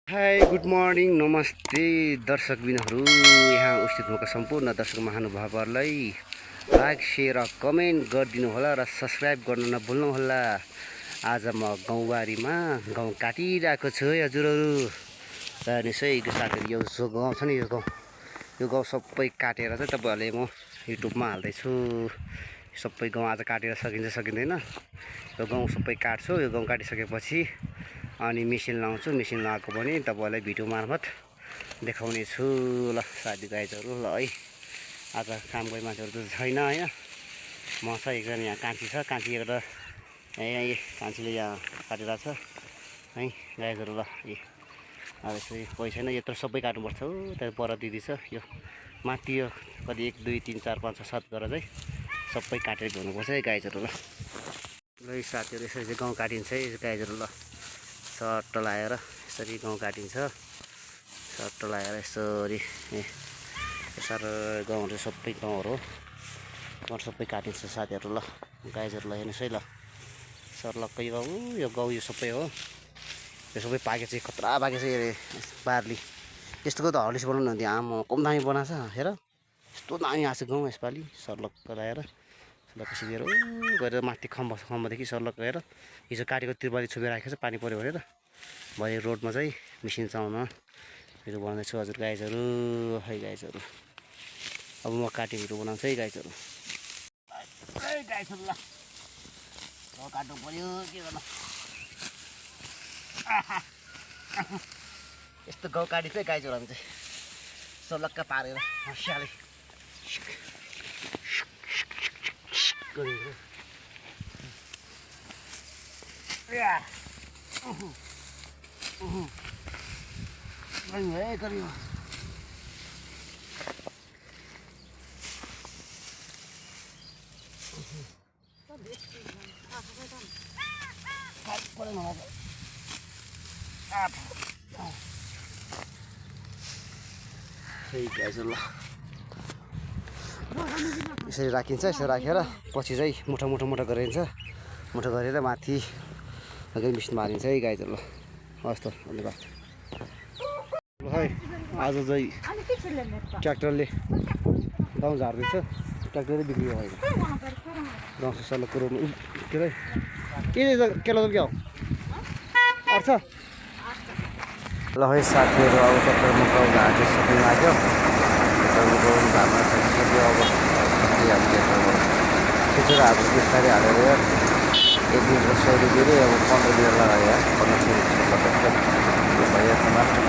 High good morning नमस्ते दर्शकबिनहरू यहाँ उपस्थित भएको सम्पूर्ण दर्शक महानुभावहरूलाई लाइक सेयर र कमेन्ट गरिदिनु होला र सब्सक्राइब गर्न नभुल्नुहोला। आज म गाउँबारीमा गाउँ काटिरहेको छु है हजुरहरू। र यसै साथीहरू यो गाउँ छ नि यो गाउँ सबै काटेर चाहिँ तपाईँहरूले म युट्युबमा हाल्दैछु। सबै गाउँ आज काटेर सकिन्छ सकिँदैन, यो गाउँ सबै काट्छु। यो गाउँ काटिसकेपछि अनि मेसिन लाउँछु। मेसिन लगाएको पनि तपाईँहरूलाई भिडियो मार्फत देखाउने छु। ल साथी गाइजहरू, ल है आज काम गर्ने मान्छेहरू त छैन होइन, म छ एकजना यहाँ कान्छी छ। कान्छी एउटा यहाँ कान्छीले यहाँ काटिरहेको छ है गाइजहरू। ल अब यसरी कोही छैन, यत्रो सबै काट्नुपर्छ हो। त्यहाँ पर दिदी छ, यो माथि यो कति 1 2 3 4 5 6 7 गरेर चाहिँ सबै काटेर हुनुपर्छ है गाइजहरू। ल साथीहरू यसरी चाहिँ गाउँ काटिन्छ है गाइजहरू। ल सट्ट लगाएर यसरी गाउँ काटिन्छ, सट्ट लगाएर यसरी साह्रो गाउँहरू सबै गाउँहरू हो सबै काटिन्छ साथीहरू। ल गाइजहरू ल हेर्नुहोस् है, ल सर्लक्कै गाउँ यो गाउँ यो सबै हो। यो सबै पाकेको चाहिँ खतरा पाकेको छ बार्ली। यस्तोको त हर्लिक्स बनाउनु हुन्थ्यो, आमा कम दामी बनाएको छ हेर, यस्तो दामी आएको छ गाउँ यसपालि। सर्लक्क लगाएर सर्लक्क सिधेर गएर माथि खम्बादेखि सर्लक्क गएर हिजो काटेको त्रिपाली छोपेर राखेको छ, पानी पऱ्यो भनेर भरे रोडमा चाहिँ मेसिन चलाउन भिडियो बनाउँदैछु हजुर गाइजहरू। है गाइजहरू अब म काटे भिडियो बनाउँछु है गाइजहरू। गाइजहरू ल काट्नु पऱ्यो के गर्नु, यस्तो गाउँ काटिन्छ है गाइजहरू। हामी चाहिँ सर्लक्क पारेर हँसियाले गरियो यसरी राखिन्छ। यसरी राखेर पछि चाहिँ मुठा गरिन्छ, मुठा गरेर माथि अगाडि मिसिनमा हालिन्छ है गाइजहरू। ल हस् त धन्यवाद। ल है आज चाहिँ ट्र्याक्टरले गाउँ झार्दैछ, ट्र्याक्टरै बिग्रियो होइन गाउँ सल्ल कुरोमा के अरे के ल क्या हो अर्छ। ल है साथीहरू अब ट्र्याक्टरमा गाउँ झार्दै सक्नु लाग्यो, गाउँ झार्न सकिसक्यो। अब खिचेर अब बिस्तारै हालेर 1 दिन 100 रुपियाँ अब 15 दिन लगायो 15 भयो। मास्टर